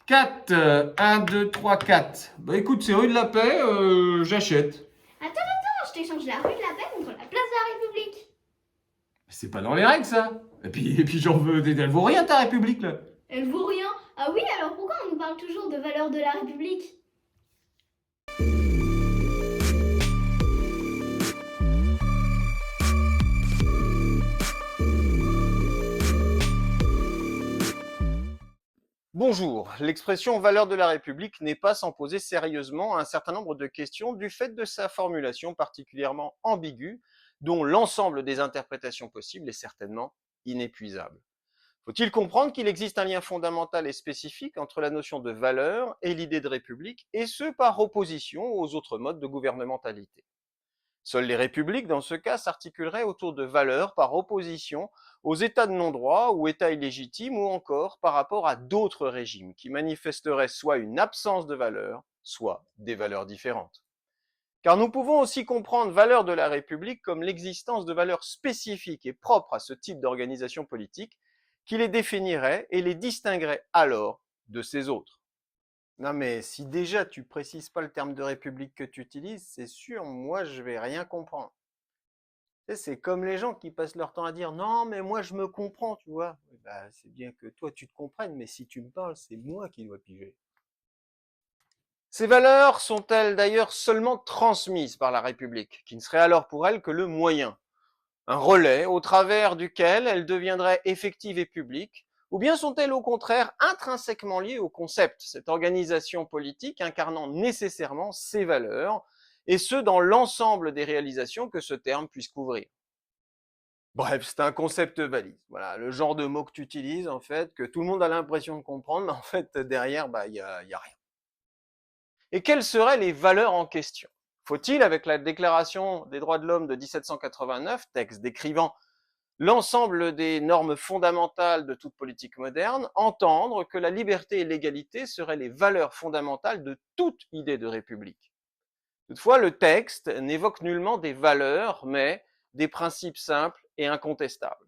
4, 1, 2, 3, 4. Bah écoute, c'est rue de la Paix, j'achète. Attends, je t'échange la rue de la Paix contre la place de la République. C'est pas dans les règles, ça. Et puis j'en veux, elle vaut rien ta République, là. Elle vaut rien. Ah oui, alors pourquoi on nous parle toujours de valeurs de la République? Bonjour, l'expression valeur de la République n'est pas sans poser sérieusement un certain nombre de questions du fait de sa formulation particulièrement ambiguë, dont l'ensemble des interprétations possibles est certainement inépuisable. Faut-il comprendre qu'il existe un lien fondamental et spécifique entre la notion de valeur et l'idée de République, et ce par opposition aux autres modes de gouvernementalité? Seules les républiques, dans ce cas, s'articuleraient autour de valeurs par opposition aux États de non-droit ou États illégitimes, ou encore par rapport à d'autres régimes qui manifesteraient soit une absence de valeurs, soit des valeurs différentes. Car nous pouvons aussi comprendre valeur de la République comme l'existence de valeurs spécifiques et propres à ce type d'organisation politique qui les définirait et les distinguerait alors de ces autres. Non mais si déjà tu précises pas le terme de république que tu utilises, c'est sûr, moi je vais rien comprendre. Tu sais, c'est comme les gens qui passent leur temps à dire non mais moi je me comprends, tu vois. Bah, c'est bien que toi tu te comprennes, mais si tu me parles, c'est moi qui dois piger. Ces valeurs sont-elles d'ailleurs seulement transmises par la République, qui ne serait alors pour elle que le moyen, un relais au travers duquel elles deviendraient effectives et publiques, ou bien sont-elles au contraire intrinsèquement liées au concept, cette organisation politique incarnant nécessairement ces valeurs, et ce dans l'ensemble des réalisations que ce terme puisse couvrir? Bref, c'est un concept valide. Voilà, le genre de mot que tu utilises, en fait, que tout le monde a l'impression de comprendre, mais en fait, derrière, bah, y a rien. Et quelles seraient les valeurs en question? Faut-il, avec la Déclaration des droits de l'homme de 1789, texte décrivant l'ensemble des normes fondamentales de toute politique moderne, entendre que la liberté et l'égalité seraient les valeurs fondamentales de toute idée de république? Toutefois, le texte n'évoque nullement des valeurs, mais des principes simples et incontestables.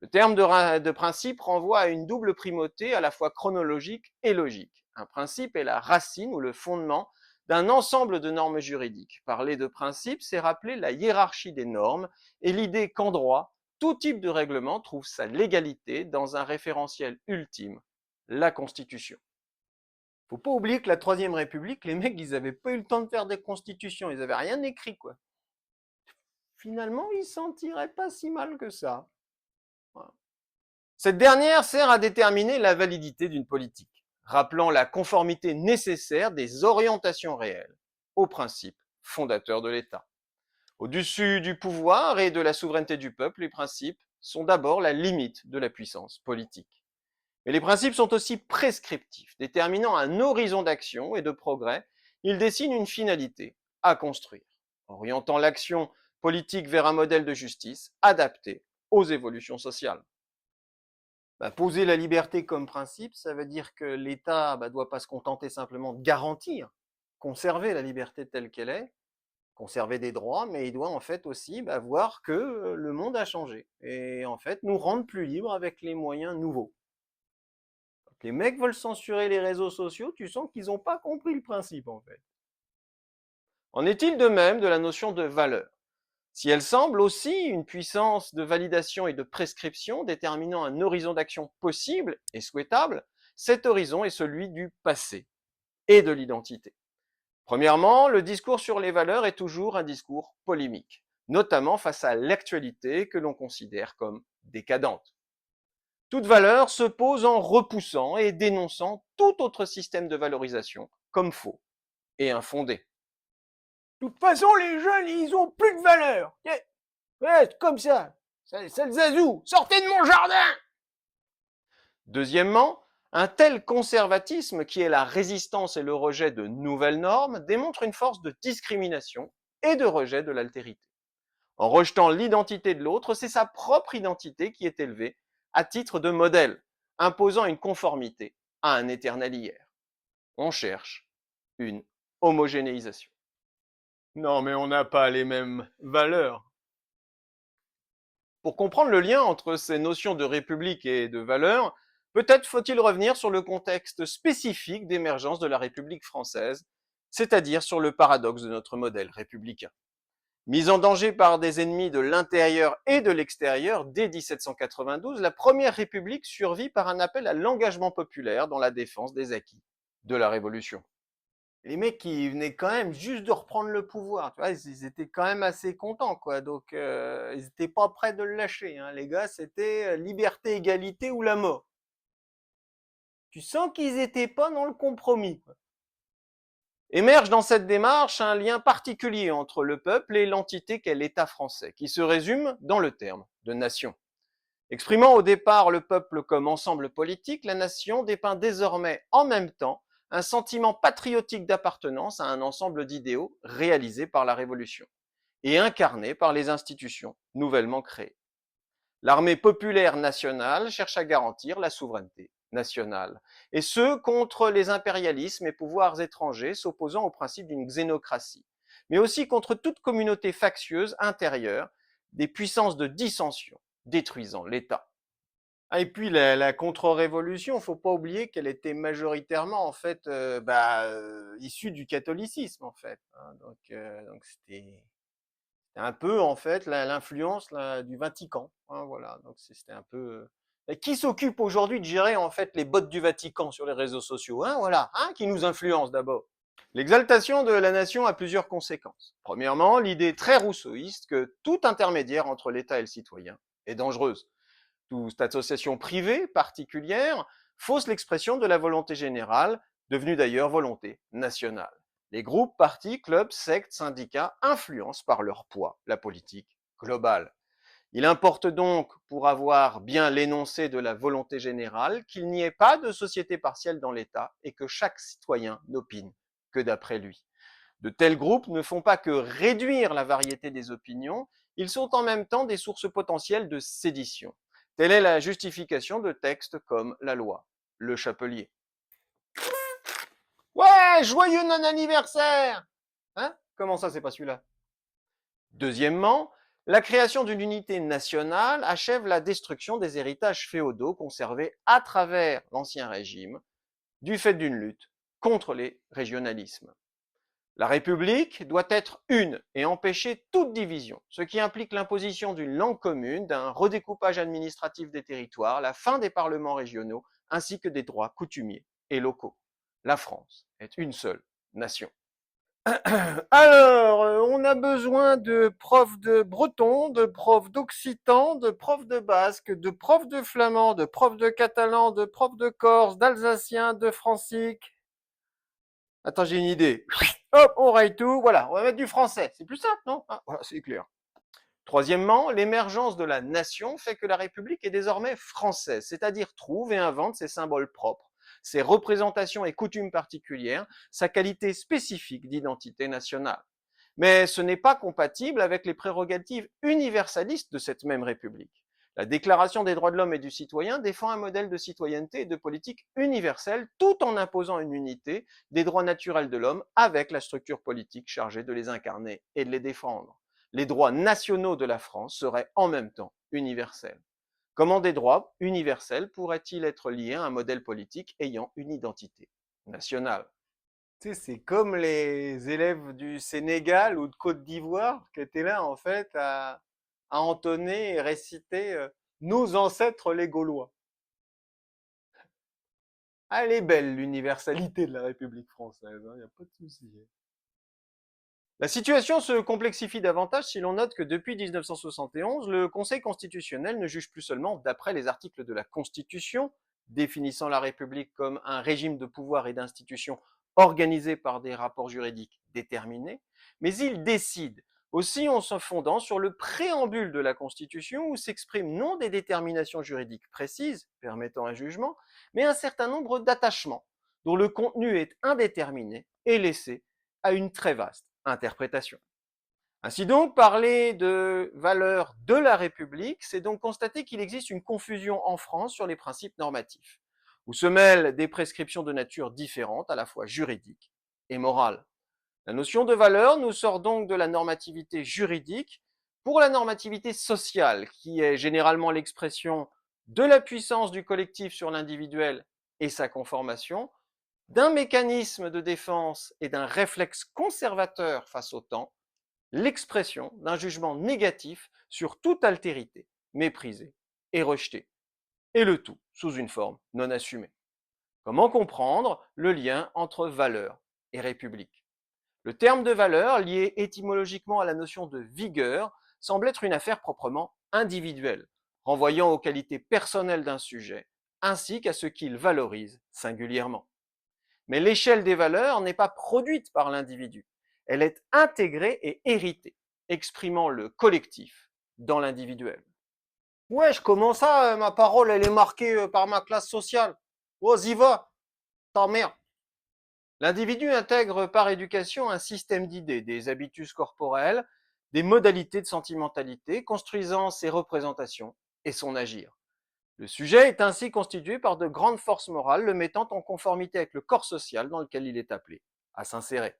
Le terme de principe renvoie à une double primauté à la fois chronologique et logique. Un principe est la racine ou le fondement d'un ensemble de normes juridiques. Parler de principe, c'est rappeler la hiérarchie des normes et l'idée qu'en droit, tout type de règlement trouve sa légalité dans un référentiel ultime, la Constitution. Faut pas oublier que la Troisième République, les mecs, ils avaient pas eu le temps de faire des constitutions, ils avaient rien écrit, quoi. Finalement, ils s'en tiraient pas si mal que ça. Voilà. Cette dernière sert à déterminer la validité d'une politique, rappelant la conformité nécessaire des orientations réelles aux principes fondateurs de l'État. Au-dessus du pouvoir et de la souveraineté du peuple, les principes sont d'abord la limite de la puissance politique. Mais les principes sont aussi prescriptifs, déterminant un horizon d'action et de progrès. Ils dessinent une finalité à construire, orientant l'action politique vers un modèle de justice adapté aux évolutions sociales. Poser la liberté comme principe, ça veut dire que l'État doit pas se contenter simplement de garantir, conserver la liberté telle qu'elle est, conserver des droits, mais il doit en fait aussi voir que le monde a changé et en fait nous rendre plus libres avec les moyens nouveaux. Quand les mecs veulent censurer les réseaux sociaux, tu sens qu'ils n'ont pas compris le principe en fait. En est-il de même de la notion de valeur? Si elle semble aussi une puissance de validation et de prescription déterminant un horizon d'action possible et souhaitable, cet horizon est celui du passé et de l'identité. Premièrement, le discours sur les valeurs est toujours un discours polémique, notamment face à l'actualité que l'on considère comme décadente. Toute valeur se pose en repoussant et dénonçant tout autre système de valorisation comme faux et infondé. De toute façon, les jeunes, ils ont plus de valeur. Ouais, comme ça. C'est le zazou. Sortez de mon jardin! Deuxièmement, un tel conservatisme, qui est la résistance et le rejet de nouvelles normes, démontre une force de discrimination et de rejet de l'altérité. En rejetant l'identité de l'autre, c'est sa propre identité qui est élevée à titre de modèle, imposant une conformité à un éternel hier. On cherche une homogénéisation. Non, mais on n'a pas les mêmes valeurs. Pour comprendre le lien entre ces notions de république et de valeur, Peut-être faut-il revenir sur le contexte spécifique d'émergence de la République française, c'est-à-dire sur le paradoxe de notre modèle républicain. Mise en danger par des ennemis de l'intérieur et de l'extérieur, dès 1792, la Première République survit par un appel à l'engagement populaire dans la défense des acquis de la Révolution. Les mecs qui venaient quand même juste de reprendre le pouvoir, tu vois, ils étaient quand même assez contents, quoi. Donc, ils n'étaient pas prêts de le lâcher, hein. Les gars, c'était liberté, égalité ou la mort. Tu sens qu'ils n'étaient pas dans le compromis, quoi. Émerge dans cette démarche un lien particulier entre le peuple et l'entité qu'est l'État français, qui se résume dans le terme de nation. Exprimant au départ le peuple comme ensemble politique, la nation dépeint désormais en même temps un sentiment patriotique d'appartenance à un ensemble d'idéaux réalisés par la Révolution et incarnés par les institutions nouvellement créées. L'armée populaire nationale cherche à garantir la souveraineté nationale, et ce contre les impérialismes et pouvoirs étrangers s'opposant au principe d'une xénocratie, mais aussi contre toute communauté factieuse intérieure des puissances de dissension détruisant l'État. Ah, et puis la contre-révolution, faut pas oublier qu'elle était majoritairement en fait issue du catholicisme en fait, hein. Donc c'était un peu en fait l'influence du Vatican, hein, voilà. Donc c'était un peu. Et qui s'occupe aujourd'hui de gérer en fait les bottes du Vatican sur les réseaux sociaux, hein, voilà, hein, qui nous influence d'abord. L'exaltation de la nation a plusieurs conséquences. Premièrement, l'idée très rousseauiste que tout intermédiaire entre l'État et le citoyen est dangereuse. Toute association privée particulière fausse l'expression de la volonté générale, devenue d'ailleurs volonté nationale. Les groupes, partis, clubs, sectes, syndicats influencent par leur poids la politique globale. Il importe donc, pour avoir bien l'énoncé de la volonté générale, qu'il n'y ait pas de société partielle dans l'État et que chaque citoyen n'opine que d'après lui. De tels groupes ne font pas que réduire la variété des opinions, ils sont en même temps des sources potentielles de sédition. Telle est la justification de textes comme la loi, le Chapelier. Ouais, joyeux non-anniversaire! Hein? Comment ça, c'est pas celui-là? Deuxièmement, la création d'une unité nationale achève la destruction des héritages féodaux conservés à travers l'Ancien Régime, du fait d'une lutte contre les régionalismes. La République doit être une et empêcher toute division, ce qui implique l'imposition d'une langue commune, d'un redécoupage administratif des territoires, la fin des parlements régionaux, ainsi que des droits coutumiers et locaux. La France est une seule nation. Alors, on a besoin de profs de breton, de profs d'occitan, de profs de basque, de profs de flamand, de profs de catalan, de profs de corse, d'alsacien, de francique. Attends, j'ai une idée. Hop, on raye tout. Voilà, on va mettre du français. C'est plus simple, non? Ah, voilà, c'est clair. Troisièmement, l'émergence de la nation fait que la République est désormais française, c'est-à-dire trouve et invente ses symboles propres, ses représentations et coutumes particulières, sa qualité spécifique d'identité nationale. Mais ce n'est pas compatible avec les prérogatives universalistes de cette même République. La Déclaration des droits de l'homme et du citoyen défend un modèle de citoyenneté et de politique universelle tout en imposant une unité des droits naturels de l'homme avec la structure politique chargée de les incarner et de les défendre. Les droits nationaux de la France seraient en même temps universels. Comment des droits universels pourraient-ils être liés à un modèle politique ayant une identité nationale? Tu sais, c'est comme les élèves du Sénégal ou de Côte d'Ivoire qui étaient là en fait à entonner et réciter nos ancêtres les Gaulois. Ah, elle est belle l'universalité de la République française, il n'y a pas de souci. La situation se complexifie davantage si l'on note que depuis 1971, le Conseil constitutionnel ne juge plus seulement d'après les articles de la Constitution, définissant la République comme un régime de pouvoir et d'institutions organisé par des rapports juridiques déterminés, mais il décide aussi en se fondant sur le préambule de la Constitution où s'expriment non des déterminations juridiques précises permettant un jugement, mais un certain nombre d'attachements dont le contenu est indéterminé et laissé à une très vaste interprétation. Ainsi donc, parler de valeurs de la République, c'est donc constater qu'il existe une confusion en France sur les principes normatifs, où se mêlent des prescriptions de nature différente, à la fois juridique et morale. La notion de valeur nous sort donc de la normativité juridique pour la normativité sociale, qui est généralement l'expression de la puissance du collectif sur l'individuel et sa conformation, d'un mécanisme de défense et d'un réflexe conservateur face au temps, l'expression d'un jugement négatif sur toute altérité, méprisée et rejetée, et le tout sous une forme non assumée. Comment comprendre le lien entre valeur et république? Le terme de valeur, lié étymologiquement à la notion de vigueur, semble être une affaire proprement individuelle, renvoyant aux qualités personnelles d'un sujet, ainsi qu'à ce qu'il valorise singulièrement. Mais l'échelle des valeurs n'est pas produite par l'individu, elle est intégrée et héritée, exprimant le collectif dans l'individuel. Wesh, comment ça, ma parole, elle est marquée par ma classe sociale? Oh, y va, ta mère. L'individu intègre par éducation un système d'idées, des habitus corporels, des modalités de sentimentalité, construisant ses représentations et son agir. Le sujet est ainsi constitué par de grandes forces morales le mettant en conformité avec le corps social dans lequel il est appelé à s'insérer.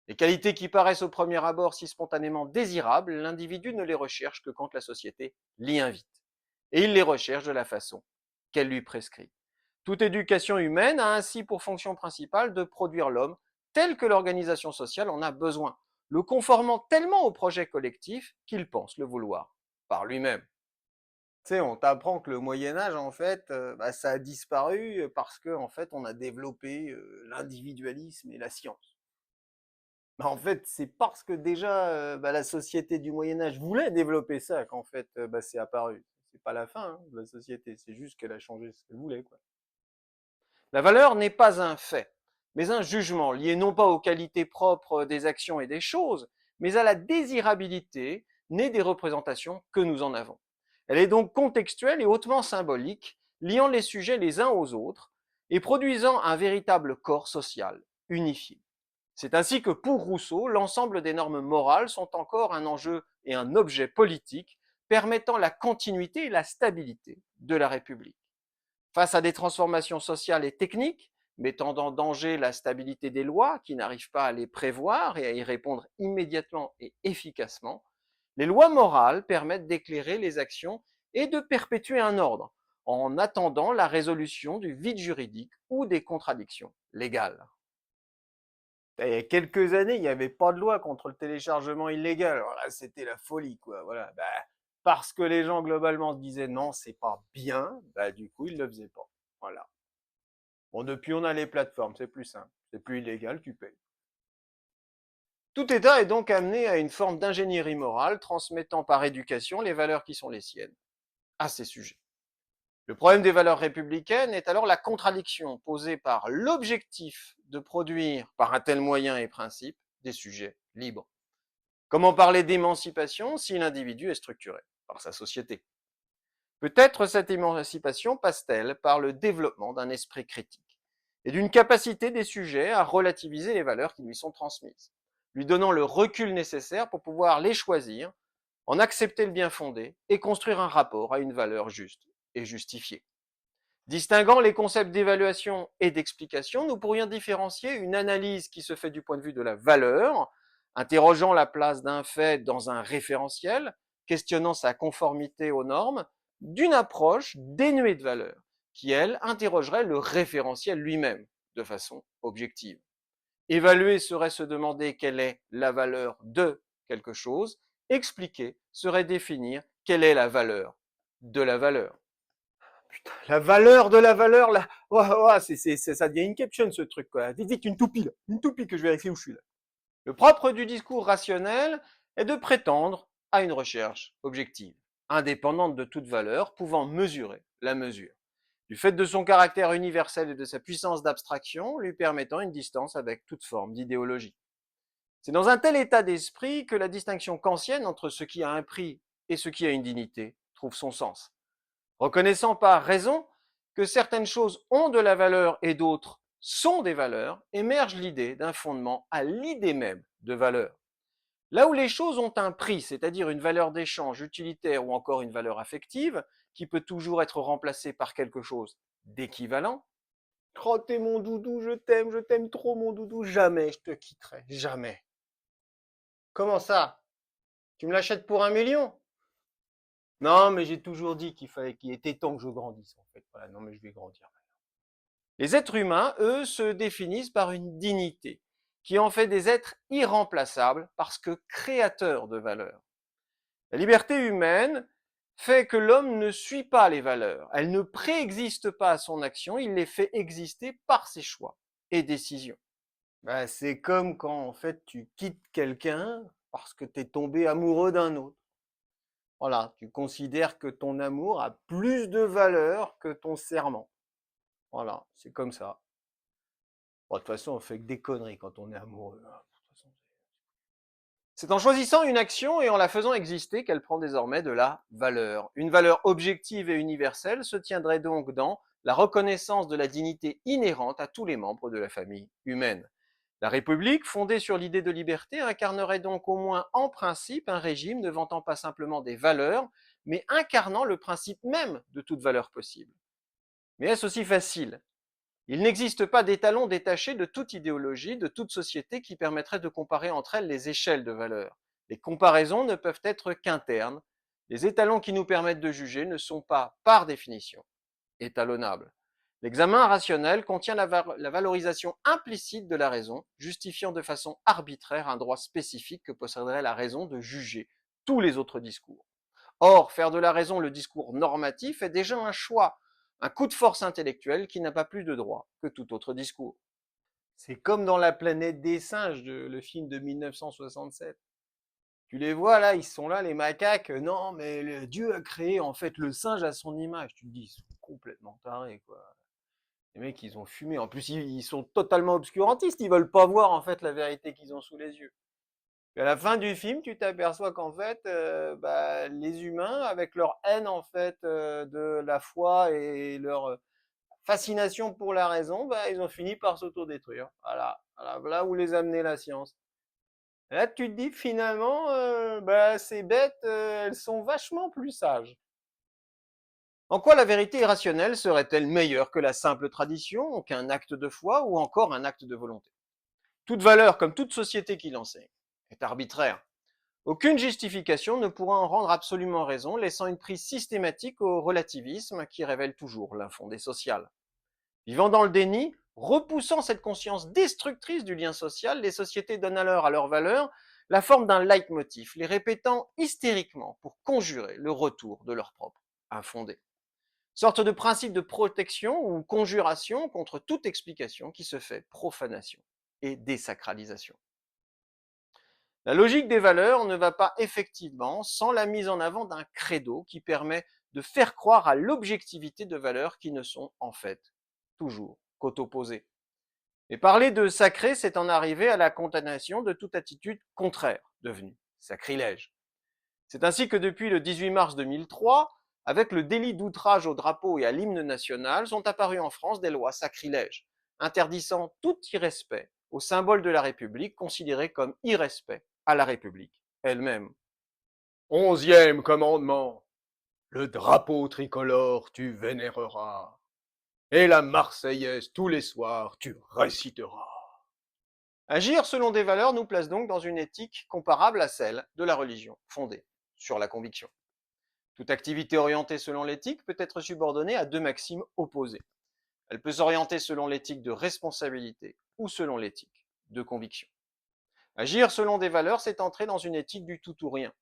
Les qualités qui paraissent au premier abord si spontanément désirables, l'individu ne les recherche que quand la société l'y invite. Et il les recherche de la façon qu'elle lui prescrit. Toute éducation humaine a ainsi pour fonction principale de produire l'homme tel que l'organisation sociale en a besoin, le conformant tellement au projet collectif qu'il pense le vouloir par lui-même. Tu sais, on t'apprend que le Moyen-Âge, en fait, ça a disparu parce que, en fait, on a développé l'individualisme et la science. En fait, c'est parce que déjà la société du Moyen-Âge voulait développer ça qu'en fait, c'est apparu. C'est pas la fin de la société, c'est juste qu'elle a changé ce qu'elle voulait, quoi. La valeur n'est pas un fait, mais un jugement lié non pas aux qualités propres des actions et des choses, mais à la désirabilité née des représentations que nous en avons. Elle est donc contextuelle et hautement symbolique, liant les sujets les uns aux autres et produisant un véritable corps social unifié. C'est ainsi que pour Rousseau, l'ensemble des normes morales sont encore un enjeu et un objet politique permettant la continuité et la stabilité de la République. Face à des transformations sociales et techniques, mettant en danger la stabilité des lois qui n'arrivent pas à les prévoir et à y répondre immédiatement et efficacement, les lois morales permettent d'éclairer les actions et de perpétuer un ordre, en attendant la résolution du vide juridique ou des contradictions légales. Il y a quelques années, il n'y avait pas de loi contre le téléchargement illégal. Alors là, c'était la folie, quoi. Voilà. Parce que les gens, globalement, se disaient non, c'est pas bien, du coup, ils le faisaient pas. Voilà. Bon, depuis, on a les plateformes, c'est plus simple. C'est plus illégal, tu payes. Tout État est donc amené à une forme d'ingénierie morale, transmettant par éducation les valeurs qui sont les siennes à ces sujets. Le problème des valeurs républicaines est alors la contradiction posée par l'objectif de produire, par un tel moyen et principe, des sujets libres. Comment parler d'émancipation si l'individu est structuré par sa société? Peut-être cette émancipation passe-t-elle par le développement d'un esprit critique et d'une capacité des sujets à relativiser les valeurs qui lui sont transmises, lui donnant le recul nécessaire pour pouvoir les choisir, en accepter le bien fondé et construire un rapport à une valeur juste et justifiée. Distinguant les concepts d'évaluation et d'explication, nous pourrions différencier une analyse qui se fait du point de vue de la valeur, interrogeant la place d'un fait dans un référentiel, questionnant sa conformité aux normes, d'une approche dénuée de valeur, qui, elle, interrogerait le référentiel lui-même de façon objective. Évaluer serait se demander quelle est la valeur de quelque chose, expliquer serait définir quelle est la valeur de la valeur. Putain, la valeur de la valeur, là. Ça devient une caption, ce truc, quoi. Vite, vite, une toupie, là. Une toupie que je vérifie où je suis, là. Le propre du discours rationnel est de prétendre à une recherche objective, indépendante de toute valeur, pouvant mesurer la mesure. Du fait de son caractère universel et de sa puissance d'abstraction, lui permettant une distance avec toute forme d'idéologie. C'est dans un tel état d'esprit que la distinction kantienne entre ce qui a un prix et ce qui a une dignité trouve son sens. Reconnaissant par raison que certaines choses ont de la valeur et d'autres sont des valeurs, émerge l'idée d'un fondement à l'idée même de valeur. Là où les choses ont un prix, c'est-à-dire une valeur d'échange utilitaire ou encore une valeur affective, qui peut toujours être remplacée par quelque chose d'équivalent. Oh, t'es mon doudou, je t'aime trop mon doudou, jamais je te quitterai, jamais. Comment ça? Tu me l'achètes pour 1 million? Non, mais j'ai toujours dit qu'il était temps que je grandisse, en fait. Voilà, non, mais je vais grandir. Les êtres humains, eux, se définissent par une dignité, qui en fait des êtres irremplaçables parce que créateurs de valeurs. La liberté humaine fait que l'homme ne suit pas les valeurs. Elle ne préexiste pas à son action, il les fait exister par ses choix et décisions. Ben, c'est comme quand en fait tu quittes quelqu'un parce que tu es tombé amoureux d'un autre. Voilà, tu considères que ton amour a plus de valeur que ton serment. Voilà, c'est comme ça. Bon, de toute façon, on fait que des conneries quand on est amoureux, hein. C'est en choisissant une action et en la faisant exister qu'elle prend désormais de la valeur. Une valeur objective et universelle se tiendrait donc dans la reconnaissance de la dignité inhérente à tous les membres de la famille humaine. La République, fondée sur l'idée de liberté, incarnerait donc au moins en principe un régime ne vantant pas simplement des valeurs, mais incarnant le principe même de toute valeur possible. Mais est-ce aussi facile? Il n'existe pas d'étalon détaché de toute idéologie, de toute société qui permettrait de comparer entre elles les échelles de valeur. Les comparaisons ne peuvent être qu'internes. Les étalons qui nous permettent de juger ne sont pas, par définition, étalonnables. L'examen rationnel contient la valorisation implicite de la raison, justifiant de façon arbitraire un droit spécifique que posséderait la raison de juger tous les autres discours. Or, faire de la raison le discours normatif est déjà un choix, un coup de force intellectuelle qui n'a pas plus de droit que tout autre discours. C'est comme dans La planète des singes, le film de 1967. Tu les vois là, ils sont là, les macaques. Non, mais Dieu a créé en fait le singe à son image. Tu te dis, ils sont complètement tarés, quoi. Les mecs, ils ont fumé. En plus, ils sont totalement obscurantistes. Ils veulent pas voir en fait la vérité qu'ils ont sous les yeux. Et à la fin du film, tu t'aperçois qu'en fait, les humains, avec leur haine en fait de la foi et leur fascination pour la raison, ils ont fini par s'autodétruire. Voilà, voilà, voilà où les amener la science. Et là, tu te dis finalement, ces bêtes, elles sont vachement plus sages. En quoi la vérité irrationnelle serait-elle meilleure que la simple tradition, qu'un acte de foi ou encore un acte de volonté? Toute valeur, comme toute société qui l'enseigne, est arbitraire. Aucune justification ne pourra en rendre absolument raison, laissant une prise systématique au relativisme qui révèle toujours l'infondé social. Vivant dans le déni, repoussant cette conscience destructrice du lien social, les sociétés donnent alors à leurs valeurs la forme d'un leitmotiv, les répétant hystériquement pour conjurer le retour de leur propre infondé. Sorte de principe de protection ou conjuration contre toute explication qui se fait profanation et désacralisation. La logique des valeurs ne va pas effectivement sans la mise en avant d'un credo qui permet de faire croire à l'objectivité de valeurs qui ne sont en fait toujours qu'opposées. Et parler de sacré, c'est en arriver à la condamnation de toute attitude contraire, devenue sacrilège. C'est ainsi que depuis le 18 mars 2003, avec le délit d'outrage au drapeau et à l'hymne national, sont apparues en France des lois sacrilèges, interdisant tout irrespect au symbole de la République considéré comme irrespect à la République elle-même. 11e commandement. Le drapeau tricolore tu vénéreras, et la Marseillaise tous les soirs tu réciteras. Agir selon des valeurs nous place donc dans une éthique comparable à celle de la religion, fondée sur la conviction. Toute activité orientée selon l'éthique peut être subordonnée à deux maximes opposées. Elle peut s'orienter selon l'éthique de responsabilité ou selon l'éthique de conviction. Agir selon des valeurs, c'est entrer dans une éthique du tout ou rien,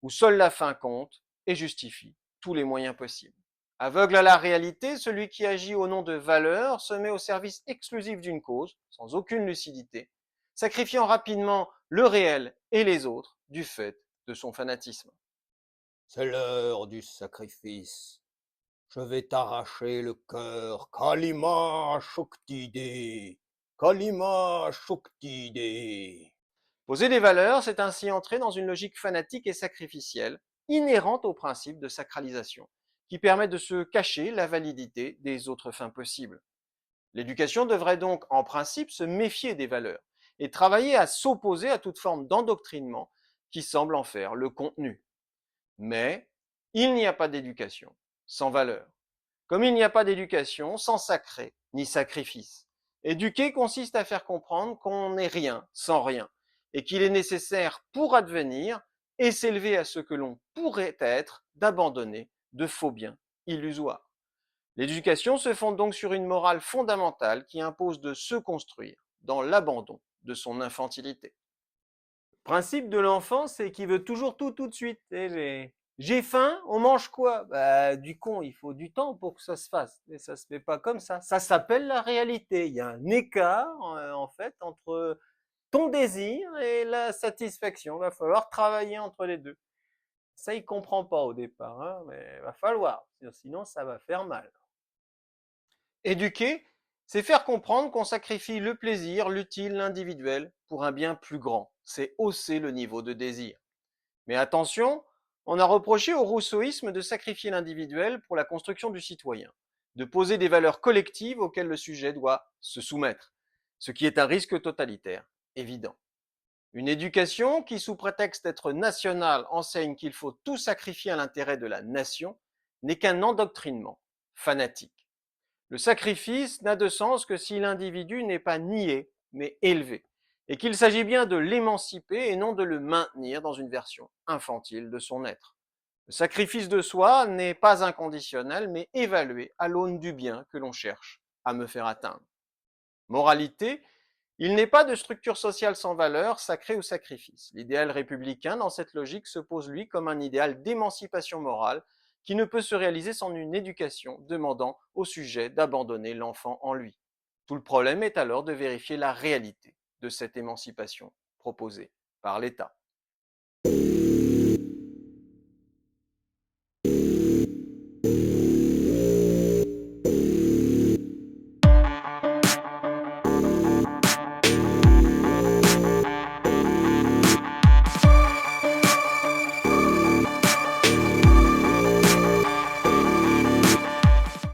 où seule la fin compte et justifie tous les moyens possibles. Aveugle à la réalité, celui qui agit au nom de valeurs se met au service exclusif d'une cause, sans aucune lucidité, sacrifiant rapidement le réel et les autres du fait de son fanatisme. C'est l'heure du sacrifice. Je vais t'arracher le cœur. Kalima Shoktide. Kalima Shoktide. Poser des valeurs, c'est ainsi entrer dans une logique fanatique et sacrificielle, inhérente au principe de sacralisation, qui permet de se cacher la validité des autres fins possibles. L'éducation devrait donc, en principe, se méfier des valeurs et travailler à s'opposer à toute forme d'endoctrinement qui semble en faire le contenu. Mais il n'y a pas d'éducation sans valeur, comme il n'y a pas d'éducation sans sacré ni sacrifice. Éduquer consiste à faire comprendre qu'on n'est rien sans rien, et qu'il est nécessaire pour advenir et s'élever à ce que l'on pourrait être, d'abandonner de faux biens illusoires. L'éducation se fonde donc sur une morale fondamentale qui impose de se construire dans l'abandon de son infantilité. Le principe de l'enfant, c'est qu'il veut toujours tout de suite. J'ai faim, on mange quoi? Bah, du con, il faut du temps pour que ça se fasse. Mais ça se fait pas comme ça. Ça s'appelle la réalité. Il y a un écart, en fait, entre ton désir et la satisfaction. Il va falloir travailler entre les deux. Ça, il comprend pas au départ, hein, mais il va falloir. Sinon, ça va faire mal. Éduquer, c'est faire comprendre qu'on sacrifie le plaisir, l'utile, l'individuel pour un bien plus grand. C'est hausser le niveau de désir. Mais attention, on a reproché au rousseauisme de sacrifier l'individuel pour la construction du citoyen, de poser des valeurs collectives auxquelles le sujet doit se soumettre, ce qui est un risque totalitaire, évident. Une éducation qui, sous prétexte d'être nationale, enseigne qu'il faut tout sacrifier à l'intérêt de la nation, n'est qu'un endoctrinement fanatique. Le sacrifice n'a de sens que si l'individu n'est pas nié, mais élevé, et qu'il s'agit bien de l'émanciper et non de le maintenir dans une version infantile de son être. Le sacrifice de soi n'est pas inconditionnel, mais évalué à l'aune du bien que l'on cherche à me faire atteindre. Moralité, il n'est pas de structure sociale sans valeur, sacrée ou sacrifice. L'idéal républicain, dans cette logique, se pose lui comme un idéal d'émancipation morale qui ne peut se réaliser sans une éducation demandant au sujet d'abandonner l'enfant en lui. Tout le problème est alors de vérifier la réalité de cette émancipation proposée par l'État.